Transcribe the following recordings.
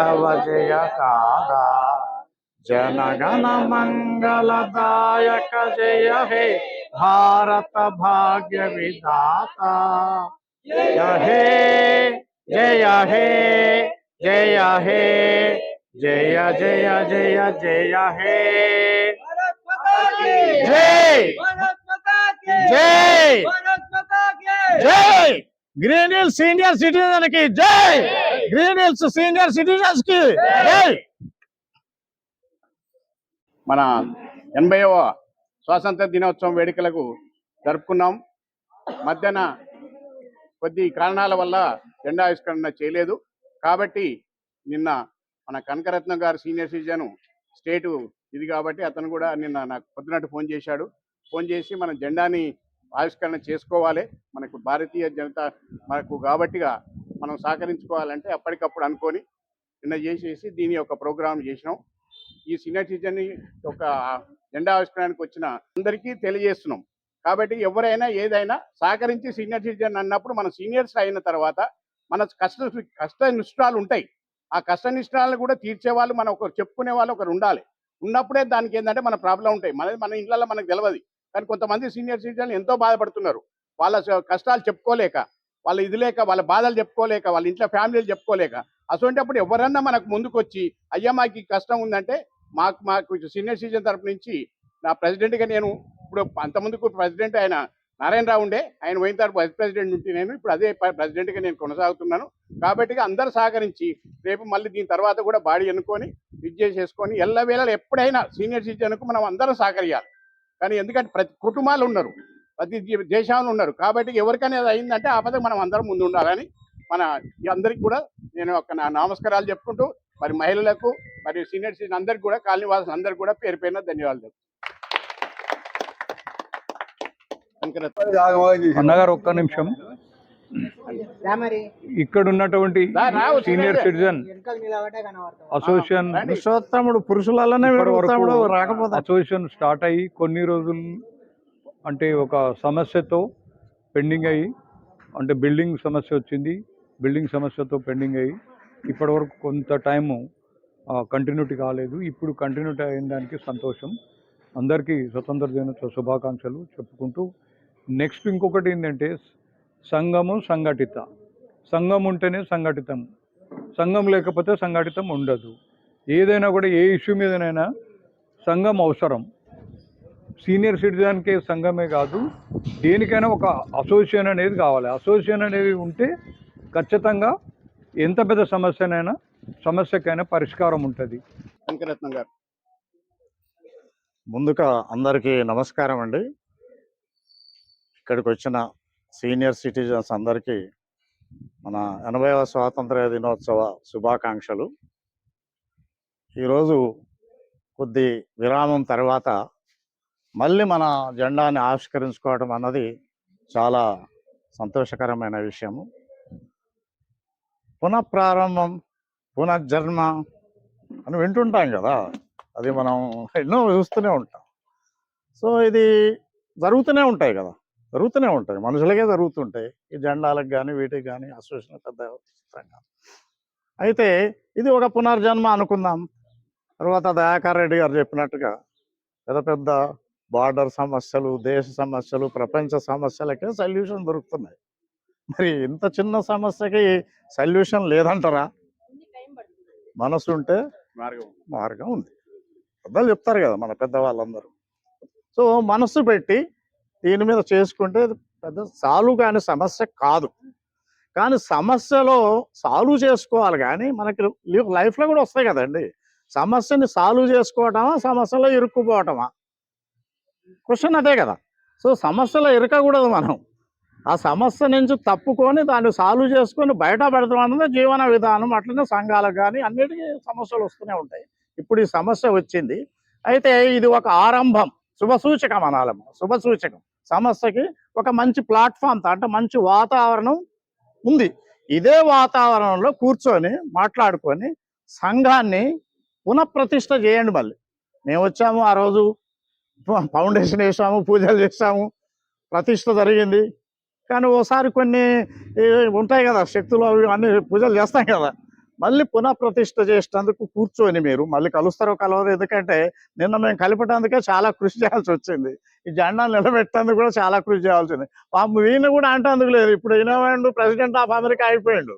तव जय गादा जनगण मंगलदायक जय हे भारत भाग्य विधाता जय हे जय हे जय हे जय जय जय जय हे जय जय जय ग्रीन हिल्स सीनियर सिटीजन की जय ग्रीन हिल्स सीनियर सिटीजन्स की जय మన 80వ స్వాతంత్ర దినోత్సవం వేడుకలకు జరుపుకున్నాం. మధ్యాహ్న కొద్ది కారణాల వల్ల జెండా ఆవిష్కరణ చేయలేదు. కాబట్టి నిన్న మన కనకరత్నం గారు సీనియర్ సిటిజన్ స్టేటు ఇది కాబట్టి అతను కూడా నిన్న నాకు పొద్దునట్టు ఫోన్ చేశాడు. ఫోన్ చేసి మన జెండాని ఆవిష్కరణ చేసుకోవాలి, మనకు భారతీయ జనతా మనకు కాబట్టిగా మనం సహకరించుకోవాలంటే అప్పటికప్పుడు అనుకొని నిన్న చేసేసి దీని యొక్క ప్రోగ్రాం చేసినాం. ఈ సీనియర్ సిటిజన్ ఒక జెండా ఆవిష్కరణకు వచ్చిన అందరికీ తెలియజేస్తున్నాం. కాబట్టి ఎవరైనా ఏదైనా సహకరించి సీనియర్ సిటిజన్ అన్నప్పుడు మన సీనియర్స్ అయిన తర్వాత మన కష్ట నిష్ఠాలు ఉంటాయి. ఆ కష్ట నిష్ఠాలను కూడా తీర్చే వాళ్ళు మనం ఒకరు చెప్పుకునే వాళ్ళు ఒకరు ఉండాలి. ఉన్నప్పుడే దానికి ఏంటంటే మన ప్రాబ్లం ఉంటాయి. మన ఇంట్లో మనకు తెలియదు, కానీ కొంతమంది సీనియర్ సిటిజన్లు ఎంతో బాధపడుతున్నారు. వాళ్ళ కష్టాలు చెప్పుకోలేక, వాళ్ళ ఇది లేక, వాళ్ళ బాధలు చెప్పుకోలేక, వాళ్ళ ఇంట్లో ఫ్యామిలీలు చెప్పుకోలేక, అటువంటిప్పుడు ఎవరన్నా మనకు ముందుకు వచ్చి అయ్యా మాకు ఈ కష్టం ఉందంటే మాకు సీనియర్ సిటిజన్ తరపు నుంచి నా ప్రెసిడెంట్గా నేను ఇప్పుడు అంతకుముందుకు ప్రెసిడెంట్ ఆయన నారాయణరావు ఉండే, ఆయన పోయిన తర్వాత వైస్ ప్రెసిడెంట్ ఉంటే నేను ఇప్పుడు అదే ప్రెసిడెంట్గా నేను కొనసాగుతున్నాను. కాబట్టి అందరూ సహకరించి రేపు మళ్ళీ దీని తర్వాత కూడా బాడీ ఎన్నుకొని చేసుకొని ఎల్లవేళ ఎప్పుడైనా సీనియర్ సిటిజన్కు మనం అందరం సహకరియాలి. కానీ ఎందుకంటే ప్రతి కుటుంబాలు ఉన్నారు, ప్రతి దేశంలో ఉన్నారు. కాబట్టి ఎవరికైనా అయిందంటే ఆపద మనం అందరం ముందు ఉండాలని మన అందరికి కూడా నేను ఒక నమస్కారాలు చెప్పుకుంటూ మరి మహిళలకు మరియు సీనియర్ సిటిజన్ అందరికి కూడా కాలనీ వాసులు అందరికి కూడా పేరు పేరున ధన్యవాదాలు. అన్నగారు ఒక్క నిమిషం. ఇక్కడ ఉన్నటువంటి సీనియర్ సిటిజన్ అసోసియేషన్ పురుషులలోనే అసోసియేషన్ స్టార్ట్ అయ్యి కొన్ని రోజులు అంటే ఒక సమస్యతో పెండింగ్ అయ్యి, అంటే బిల్డింగ్ సమస్య వచ్చింది, బిల్డింగ్ సమస్యతో పెండింగ్ అయ్యి ఇప్పటి వరకు కొంత టైము కంటిన్యూటీ కాలేదు. ఇప్పుడు కంటిన్యూటీ అయిన దానికి సంతోషం. అందరికీ స్వతంత్ర దినోత్సవ శుభాకాంక్షలు చెప్పుకుంటూ నెక్స్ట్ ఇంకొకటి ఏంటంటే సంఘము సంఘటిత. సంఘం ఉంటేనే సంఘటితం, సంఘం లేకపోతే సంఘటితం ఉండదు. ఏదైనా కూడా ఏ ఇష్యూ మీదనైనా సంఘం అవసరం. సీనియర్ సిటిజన్కే సంఘమే కాదు, దేనికైనా ఒక అసోసియేషన్ అనేది కావాలి. అసోసియేషన్ అనేది ఉంటే ఖచ్చితంగా ఎంత పెద్ద సమస్యకైనా పరిష్కారం ఉంటుంది. కనకరత్నం గారు ముందుగా అందరికీ నమస్కారం అండి. ఇక్కడికి వచ్చిన సీనియర్ సిటిజన్స్ అందరికీ మన 80వ స్వాతంత్ర దినోత్సవ శుభాకాంక్షలు. ఈరోజు కొద్ది విరామం తర్వాత మళ్ళీ మన జెండాని ఆవిష్కరించుకోవడం అన్నది చాలా సంతోషకరమైన విషయము. పునఃప్రారంభం, పునర్జన్మ అని వింటుంటాం కదా, అది మనం ఎన్నో చూస్తూనే ఉంటాం. సో ఇది జరుగుతూనే ఉంటాయి కదా, జరుగుతూనే ఉంటాయి, మనుషులకే జరుగుతుంటాయి. ఈ జెండాలకు కానీ వీటికి కానీ అసోసియేషన్ పెద్ద చిత్రంగా. అయితే ఇది ఒక పునర్జన్మ అనుకుందాం. తర్వాత దయాకర్ రెడ్డి గారు చెప్పినట్టుగా పెద్ద పెద్ద బార్డర్ సమస్యలు, దేశ సమస్యలు, ప్రపంచ సమస్యలకే సొల్యూషన్ దొరుకుతున్నాయి. మరి ఇంత చిన్న సమస్యకి సొల్యూషన్ లేదంటారా? మనసు ఉంటే మార్గం ఉంది, పెద్దలు చెప్తారు కదా మన పెద్దవాళ్ళందరూ. సో మనసు పెట్టి దీని మీద చేసుకుంటే పెద్ద సాల్వ్ కాని సమస్య కాదు. కానీ సమస్యలో సాల్వ్ చేసుకోవాలి. కానీ మనకి లైఫ్లో కూడా వస్తాయి కదండి. సమస్యని సాల్వ్ చేసుకోవటమా, సమస్యలో ఇరుక్కుపోవటమా? క్వశ్చన్ అదే కదా. సో సమస్యలో ఇరకకూడదు, మనం ఆ సమస్య నుంచి తప్పుకొని దాన్ని సాల్వ్ చేసుకొని బయటపడతాం అన్నది జీవన విధానం. అట్లనే సంఘాలకు కానీ అన్నిటికీ సమస్యలు వస్తూనే ఉంటాయి. ఇప్పుడు ఈ సమస్య వచ్చింది, అయితే ఇది ఒక ఆరంభం, శుభసూచకం అనాలి. శుభసూచకం. సమస్యకి ఒక మంచి ప్లాట్ఫామ్, అంటే మంచి వాతావరణం ఉంది. ఇదే వాతావరణంలో కూర్చొని మాట్లాడుకొని సంఘాన్ని పునఃప్రతిష్ఠ చేయండి. మళ్ళీ మేము వచ్చాము, ఆ రోజు ఫౌండేషన్ వేసాము, పూజలు చేసాము, ప్రతిష్ఠ జరిగింది. కానీ ఓసారి కొన్ని ఉంటాయి కదా శక్తులు, అవి అన్ని పూజలు చేస్తాం కదా, మళ్ళీ పునఃప్రతిష్ఠ చేసేందుకు కూర్చొని మీరు మళ్ళీ కలుస్తారో కలవరు, ఎందుకంటే నిన్న మేము కలిపేటందుకే చాలా కృషి చేయాల్సి వచ్చింది. ఈ జెండా నిలబెట్టేందుకు కూడా చాలా కృషి చేయాల్సి ఉంది. ఈయన కూడా అంటేందుకు లేదు, ఇప్పుడు ఈయన ప్రెసిడెంట్ ఆఫ్ అమెరికా అయిపోయిండు.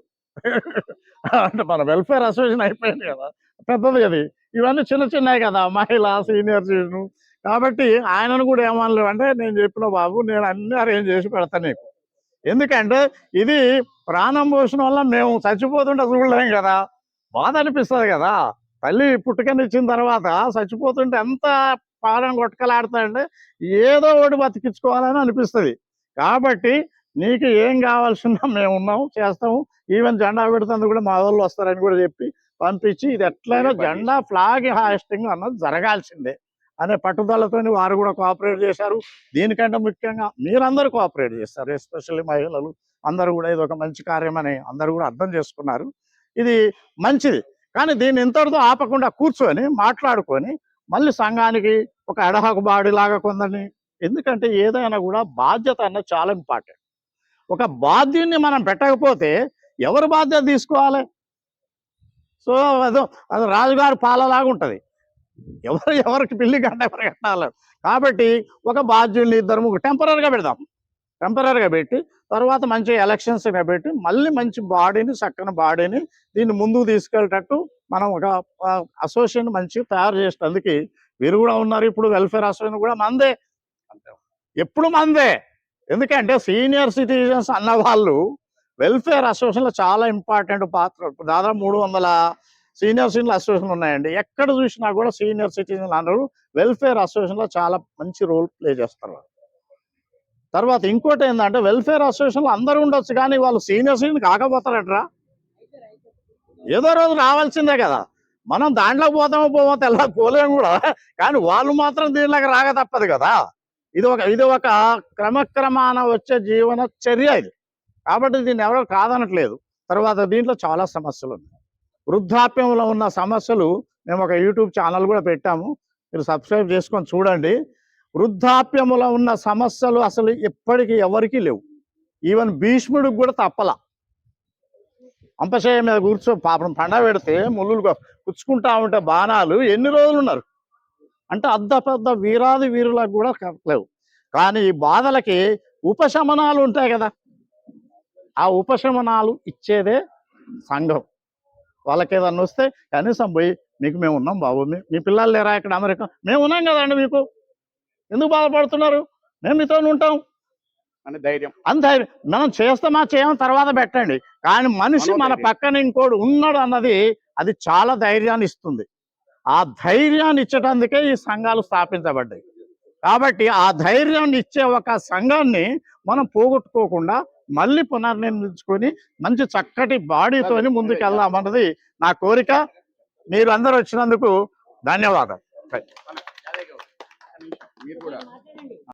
అంటే మన వెల్ఫేర్ అసోసియేషన్ అయిపోయింది కదా, పెద్దది అది. ఇవన్నీ చిన్న చిన్నవి కదా, మహిళ సీనియర్ సిటిజన్. కాబట్టి ఆయనను కూడా ఏమనలేవు, అంటే నేను చెప్పిన బాబు నేను అన్ని అరేంజ్ చేసి పెడతాను నీకు. ఎందుకంటే ఇది ప్రాణం పోసిన వల్ల మేము చచ్చిపోతుంటే చూడలేం కదా, బాధ అనిపిస్తుంది కదా. తల్లి పుట్టుకనిచ్చిన తర్వాత చచ్చిపోతుంటే ఎంత పాలన కొట్టుకలాడుతాయంటే ఏదో ఒకటి బతికించుకోవాలని అనిపిస్తుంది. కాబట్టి నీకు ఏం కావాల్సిన మేము ఉన్నాం, చేస్తాము. ఈవెన్ జెండా పెడుతుంది కూడా మా వాళ్ళు వస్తారని కూడా చెప్పి పంపించి ఇది ఎట్లయినా జెండా ఫ్లాగ్ హాస్టింగ్ అన్నది జరగాల్సిందే అనే పట్టుదలతో వారు కూడా కోఆపరేట్ చేశారు. దీనికంటే ముఖ్యంగా మీరందరూ కోఆపరేట్ చేస్తారు, ఎస్పెషల్లీ మహిళలు అందరూ కూడా ఇది ఒక మంచి కార్యం అని అందరూ కూడా అర్థం చేసుకున్నారు. ఇది మంచిది. కానీ దీన్ని ఇంతటితో ఆపకుండా కూర్చొని మాట్లాడుకొని మళ్ళీ సంఘానికి ఒక అడహకు బాడీ లాగా కొందరిని, ఎందుకంటే ఏదైనా కూడా బాధ్యత అన్నది చాలా ఇంపార్టెంట్. ఒక బాధ్యుని మనం పెట్టకపోతే ఎవరు బాధ్యత తీసుకోవాలి? సో అది రాజుగారి పాలలాగా ఉంటుంది, ఎవరికి పిల్లి గంట ఎవరు కట్టాలి. కాబట్టి ఒక బాధ్యుల్ని ఇద్దరు టెంపరీగా పెడదాం, టెంపరీగా పెట్టి తర్వాత మంచి ఎలక్షన్స్ పెట్టి మళ్ళీ మంచి బాడీని, చక్కని బాడీని దీన్ని ముందుకు తీసుకెళ్ళేటట్టు మనం ఒక అసోసియేషన్ మంచిగా తయారు చేసేందుకు వీరు కూడా ఉన్నారు. ఇప్పుడు వెల్ఫేర్ అసోసియేషన్ కూడా మందే, ఎప్పుడు మందే. ఎందుకంటే సీనియర్ సిటిజన్స్ అన్న వాళ్ళు వెల్ఫేర్ అసోసియేషన్లో చాలా ఇంపార్టెంట్ పాత్ర. దాదాపు 300 సీనియర్ సిటిజన్ అసోసియేషన్ ఉన్నాయండి. ఎక్కడ చూసినా కూడా సీనియర్ సిటిజన్లు అందరూ వెల్ఫేర్ అసోసియేషన్లో చాలా మంచి రోల్ ప్లే చేస్తారు. తర్వాత ఇంకోటి ఏంటంటే వెల్ఫేర్ అసోసియేషన్లో అందరూ ఉండొచ్చు, కానీ వాళ్ళు సీనియర్ సిటిజన్ కాకపోతారట్రా. ఏదో రోజు రావాల్సిందే కదా, మనం దాంట్లో పోతామో తెల్ల పోలేము కూడా, కానీ వాళ్ళు మాత్రం దీనిలోకి రాక తప్పదు కదా. ఇది ఒక క్రమక్రమాన వచ్చే జీవన చర్య ఇది. కాబట్టి దీన్ని ఎవరో కాదనట్లేదు. తర్వాత దీంట్లో చాలా సమస్యలు ఉన్నాయి. వృద్ధాప్యంలో ఉన్న సమస్యలు మేము ఒక యూట్యూబ్ ఛానల్ కూడా పెట్టాము, మీరు సబ్స్క్రైబ్ చేసుకొని చూడండి. వృద్ధాప్యంలో ఉన్న సమస్యలు అసలు ఎప్పటికీ ఎవరికి లేవు. ఈవెన్ భీష్ముడికి కూడా తప్పల. అంపశయ్య మీద కూర్చో పాపం పండ పెడితే ముళ్ళు పుచ్చుకుంటా ఉంటే బాణాలు ఎన్ని రోజులు ఉన్నారు అంటే అంత పెద్ద వీరాది వీరులకు కూడా లేవు. కానీ ఈ బాధలకి ఉపశమనాలు ఉంటాయి కదా, ఆ ఉపశమనాలు ఇచ్చేదే సంఘం. వాళ్ళకి ఏదన్నా వస్తే కనీసం పోయి మీకు మేము ఉన్నాం బాబు, మీ పిల్లలు లేరా ఇక్కడ అమెరికా, మేము ఉన్నాం కదండి, మీకు ఎందుకు బాధపడుతున్నారు, మేము మీతో ఉంటాం అని ధైర్యం. అంత మనం చేస్తామా చేయమని తర్వాత పెట్టండి, కానీ మనిషి మన పక్కన ఇంకోడు ఉన్నాడు అన్నది అది చాలా ధైర్యాన్ని ఇస్తుంది. ఆ ధైర్యాన్ని ఇచ్చటానికే ఈ సంఘాలు స్థాపించబడ్డాయి. కాబట్టి ఆ ధైర్యాన్ని ఇచ్చే ఒక సంఘాన్ని మనం పోగొట్టుకోకుండా మళ్ళీ పునర్నిర్మించుకొని మంచి చక్కటి బాడీతోని ముందుకు వెళ్దామన్నది నా కోరిక. మీరు అందరూ వచ్చినందుకు ధన్యవాదాలు. మీరు కూడా